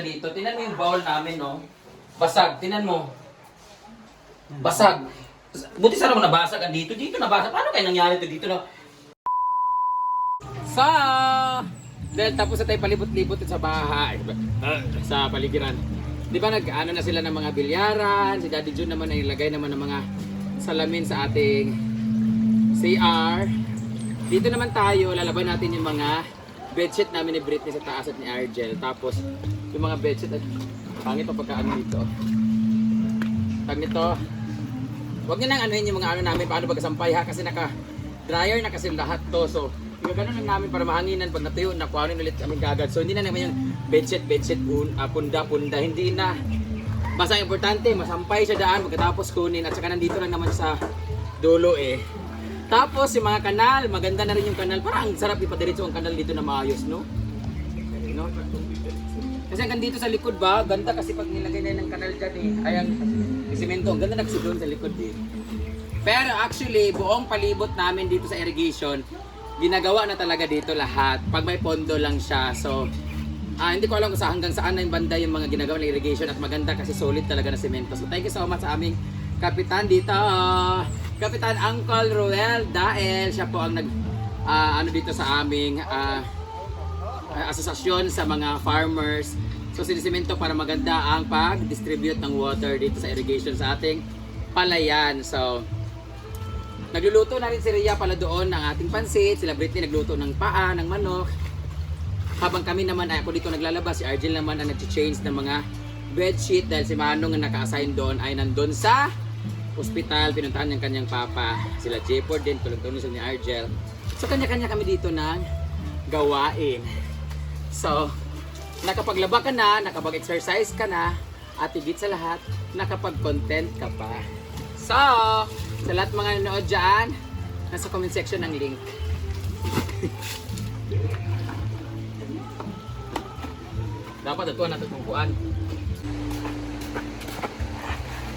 Dito, tinan mo yung bowl namin, no? Basag, tinan mo. Basag. Buti sana kung nabasag ang dito. Dito nabasag. Paano kayo nangyari ito dito, no? Dahil tapos na tayo palibot-libot sa bahay. Sa paligiran. Di ba nag-ano na sila ng mga bilyaran? Si Daddy June naman ay ilagay naman ng mga salamin sa ating CR. Dito naman tayo, lalaban natin yung mga bedsheet namin ni Britney sa taas at ni Argel. Tapos, yung mga bedsheet, pangit pa pagkaano dito. Tag nito, huwag nyo nang anuhin yung mga ano namin, paano pagkasampay ha, kasi naka-dryer na kasi lahat to. So, yung ganun lang namin para mahanginan pag natuyo, nakuhanin ulit kami kagad. So, hindi na naman yung bedsheet, punda, hindi na. Basta importante, masampay siya daan pagkatapos kunin at saka nandito lang naman sa dulo eh. Tapos yung mga kanal, maganda na rin yung kanal. Parang ang sarap ipadiretso ang kanal dito na maayos, no? No? Kasi hanggang dito sa likod ba, ganda kasi pag nilagay na ng kanal dyan eh. Ay, ang simento, ang ganda na kasi doon sa likod eh. Pero actually, buong palibot namin dito sa irrigation, ginagawa na talaga dito lahat. Pag may pondo lang siya. So, hindi ko alam kung hanggang saan na yung banda yung mga ginagawa ng irrigation at maganda kasi solid talaga na simento. So, thank you so much sa aming kapitan dito. Kapitan Uncle Ruel dahil siya po ang ano dito sa aming asosasyon sa mga farmers. So sinisemento para maganda ang pag-distribute ng water dito sa irrigation sa ating palayan. So nagluluto na rin si Rhea pala doon ng ating pansit. Sila Britney nagluto ng paa, ng manok. Habang kami naman, ako dito naglalabas, si Argel naman ang nag-change ng mga bedsheet dahil si Manong ang naka-assign doon ay nandun sa hospital, pinuntahan ng kanyang papa. Sila J4 din, tulong-tulong sila ni Argel. So kanya-kanya kami dito ng gawain. So, nakapaglaba ka na, nakapag-exercise ka na, at higit sa lahat, nakapag-content ka pa. So, sa lahat mga nanonood dyan, nasa comment section ng link. Dapat ito natin tungkuan.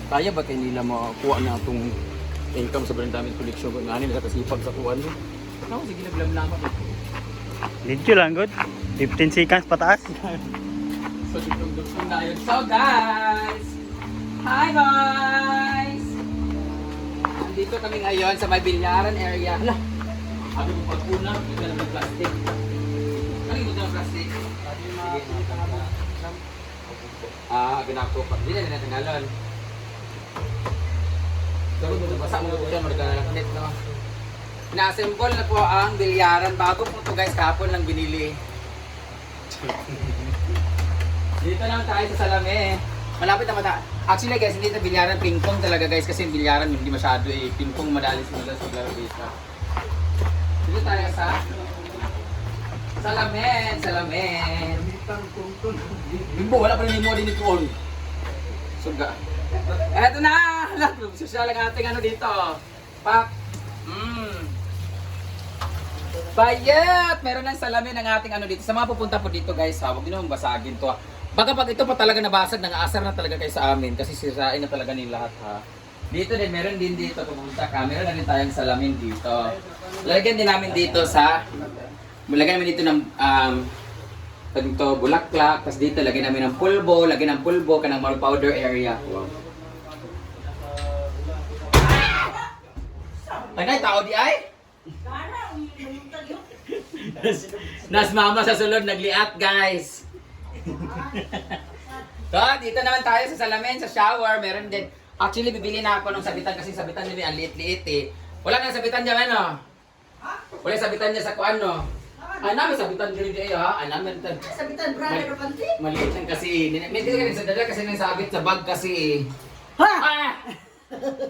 Kaya ba kayo nila makuha na itong income sa brand damage collection kung ano nila kasipag sa kuhan mo? Ako, sige naglam lang ako. Video lang, good. 15 seconds pataas. So, dugtong na yun. So, guys! Hi, guys! Nandito kami ngayon sa may bilyaran area. Hala! Sabi mo pag-una, hindi ka naman plastic. Ano yung ng plastic? Ginako pa. Hindi na natin so, basa mo ito dyan, magkakalaknit, no? Na-assemble na po ang bilyaran. Bago po ito guys, kapon lang binili. Dito lang tayo sa Salame. Malapit na mata. Actually guys, hindi ito bilyaran, ping-pong talaga guys. Kasi yung bilyaran hindi masyado eh. Ping-pong madalis sa laro dito. Dito tayo sa Salamen. Bimbo, wala pa rin mo din ito. Suga. Eto na! Social ang ating ano dito. Pak! Bayat! Meron ng salamin ang ating ano dito. Sa mga pupunta po dito guys ha, huwag din naman basagin to ha. Baka pag ito pa talaga nabasag, nang-aasar na talaga kayo sa amin. Kasi sirain na talaga nila lahat ha. Dito din, meron din dito pupunta ka. Meron na rin tayong salamin dito. Lagyan din namin dito sa... Lagyan namin dito ng... ito, bulaklak. Tapos dito, lagyan namin ng pulbo. Lagyan ng pulbo ka ng more powder area. Wow. Ay, tao di ay? Nas mama sa sulod nagliat guys. So, dito naman tayo sa salamin, sa shower. Meron din. Actually, bibili na ako ng sabitan kasi sabitan nila ang liit-liit eh. Wala nang sabitan dyan ano? Wala sabitan niya sa kuan no? Ay, namin sabitan dyan dyan ha? Ay, namin Sabitan brother na panty? maliit lang kasi eh. May hindi ka rin sa dala kasi nagsabit sa bag kasi eh. Ha? Ah!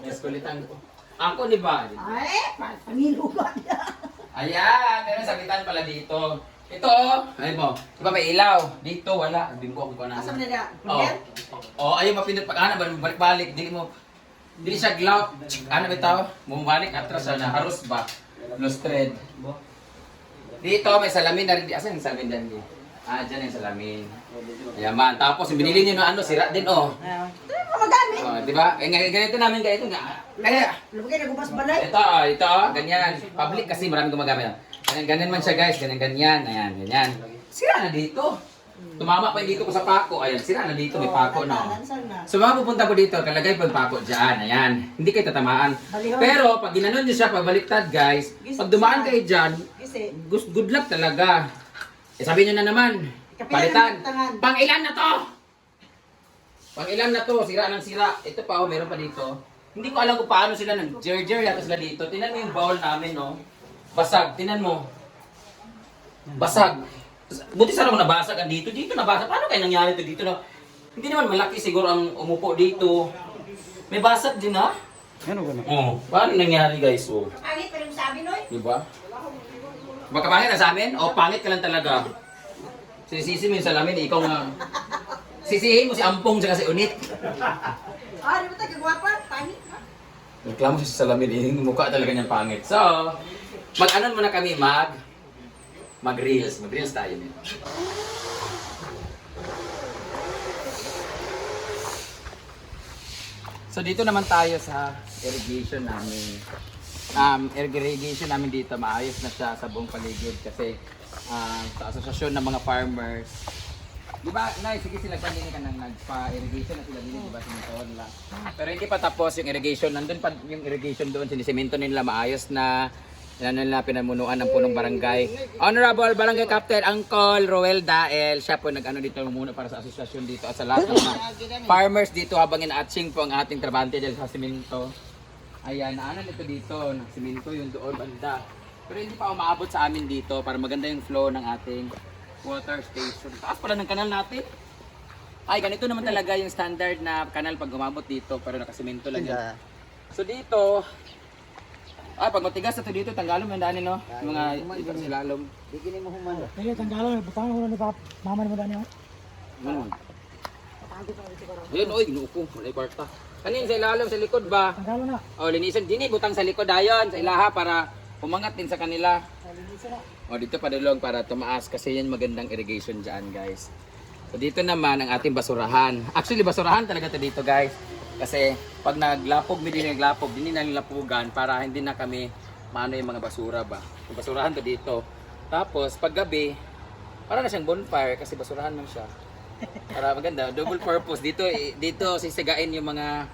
Eskulitan ko. Ako di ba? Ay, pangilo ba niya? Ayan, meron sabitan pala dito. Ito, ay mo, diba may ilaw? Dito wala, bimbo ko na. Asam na niya? Oh, ayun mapindot pag ana ba balik-balik, dili siya glow. Ano bitaw? Bumalik atras na harus ba? Lost thread. Dito may salamin na rin. Asan yung salamin dyan? Dyan yung salamin. Ayan man. Tapos yung binili niyo na ano, sira din oh. Ito yung magamit. Oh, di ba? Ganito namin ganito nga. Kaya Lubagay na gumas balay. ito, ganyan. Public kasi maraming gumagamit. Ganyan man siya guys, ganyan. Ayan, ganyan. Sira na dito. Tumama pa yung dito ko sa pako. Ayan, sira na dito, may pako na. Lansan na. So mga pupunta po dito, kalagay po yung pako dyan. Ayan, hindi kayo tatamaan. Balihon. Pero pag ginanon nyo siya, pabaliktad guys, pag dumaan kayo dyan, Kasi, good luck talaga. Eh sabi nyo na naman, palitan. Pang ilan na to? Pang ilan na to? Sira ng sira. Ito pa, oh, meron pa dito. Hindi ko alam kung paano sila nag-jer-jer yata sila dito. Tinan mo yung bowl namin, no? Basag, tinan mo. Basag. Buti sana kung nabasag ang dito. Dito nabasag. Paano kaya nangyari ito dito? No? Hindi naman malaki siguro ang umupo dito. May basag din, ha? Ano ba na? Oh, paano nangyari guys? Oh. pangit pa rin sabi, Noy. Diba? Baka pangit na sa amin? O pangit ka lang talaga? Sisisi mo yung salamin, ikaw nga. Sisihin mo si Ampong tsaka si Unit. Ah, di ba tayo kagwapa? Pangit. Reklamo siya sa salamin, yung mukha talaga niyang pangit. So, mag-anon muna kami, mag-reels. Mag-reels tayo nito. So dito naman tayo sa irrigation namin. Irrigation namin dito, maayos na siya sa buong paligid kasi sa asosasyon ng mga farmers. Di ba, Nay, sige sila kanina ka nang nagpa-irrigation na sila din, di ba, siminto nila. Pero hindi pa tapos yung irrigation, nandun pa yung irrigation doon, sinisemento nila maayos na. Yan nila pinamunuan ng punong barangay. Honorable Barangay Captain Uncle Roel Dael, siya po nag-ano dito muna para sa asosasyon dito at sa lahat ng mga farmers dito habang ina-atching po ang ating trabante dahil sa simento. Ayan, naanan ito dito, ng simento yung doon banda. Pero hindi pa umaabot sa amin dito para maganda yung flow ng ating water station. Taas pala ng kanal natin. Ay, ganito naman talaga yung standard na kanal pag umabot dito pero nakasimento lang yan. So dito, pag matigas na ito dito, tanggalom yung daanin, no? Yung mga ibang silalom. Bigyan mo humano. Kaya tanggalan, butang mo ni Papa. Mama mo dani. Yun, oy, ginuko. Wala barta. Kanin sa ilalim, sa likod ba? Tanggalan na. O, linisan. Dini, butang sa likod ayon sa ilaha para umangat din sa kanila. O, dito padulong para tumaas kasi yan magandang irrigation dyan, guys. So, dito naman ang ating basurahan. Actually, basurahan talaga ito dito, guys. Kasi pag naglapog, hindi nalapugan para hindi na kami maano yung mga basura ba. Yung basurahan to dito. Tapos pag gabi, para na siyang bonfire kasi basurahan man siya. Para maganda, double purpose. Dito sisigain yung mga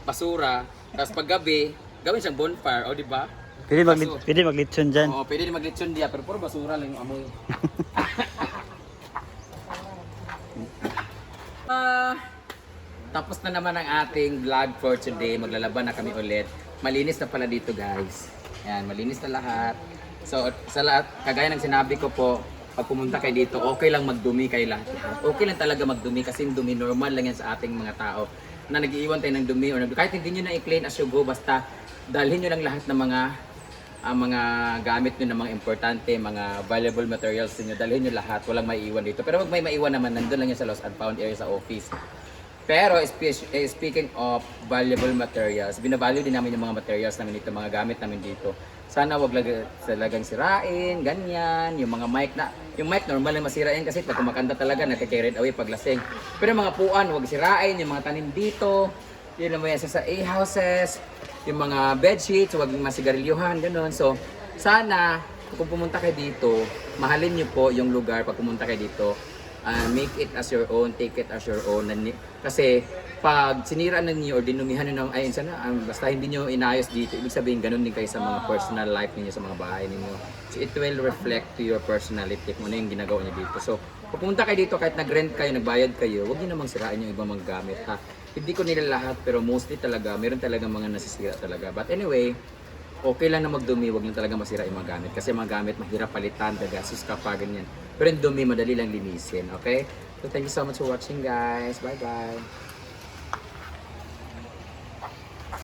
basura. Tapos pag gabi, gawin siyang bonfire, o di ba? Pwede maglitson dyan. Oo, pwede din maglitson diya, pero puro basura lang yung amoy. Tapos na naman ang ating vlog for today. Maglalaban na kami ulit. Malinis na pala dito, guys. Ayan, malinis na lahat. So, sa lahat, kagaya ng sinabi ko po, pag pumunta kayo dito, okay lang magdumi kayo lahat. Okay lang talaga magdumi kasi yung dumi normal lang yan sa ating mga tao. Na nag-iiwan tayo ng dumi or kahit hindi nyo na i-clean as you go, basta dalhin nyo lang lahat ng mga gamit nyo na mga importante, mga valuable materials niyo, dalhin nyo lahat, walang maiiwan dito. Pero wag may maiwan naman, nandun lang yan sa lost and found area sa office. Pero speaking of valuable materials, binavalue din namin yung mga materials namin dito, mga gamit namin dito. Sana wag talagang sirain, ganyan, yung mga mic yung mic normal lang masira yan kasi pag kumakanta talaga nagka-carried away pag lasing. Pero mga puan, wag sirain, yung mga tanim dito, yun naman yan sa A-houses, yung mga bedsheets, wag masigarilyuhan, gano'n. So, sana kung pumunta kayo dito, mahalin nyo po yung lugar pag pumunta kayo dito. Make it as your own, take it as your own. Kasi pag sinira na niyo or dinumihan niyo ng sana basta hindi niyo inayos dito, ibig sabihin ganun din kayo sa mga personal life niyo sa mga bahay niyo. So it will reflect to your personality kung ano yung ginagawa niyo dito. So kung pumunta kayo dito kahit nag-rent kayo, nagbayad kayo, huwag niyo namang sirain yung ibang mga gamit, ha. Hindi ko nila lahat pero mostly talaga meron talaga mga nasisira talaga. But anyway, okay lang na magdumi, wag lang talaga masira yung mga gamit. Kasi mga gamit, mahirap palitan, gagastos ka pa, ganyan. Pero yung dumi, madali lang linisin, okay? So thank you so much for watching, guys. Bye-bye!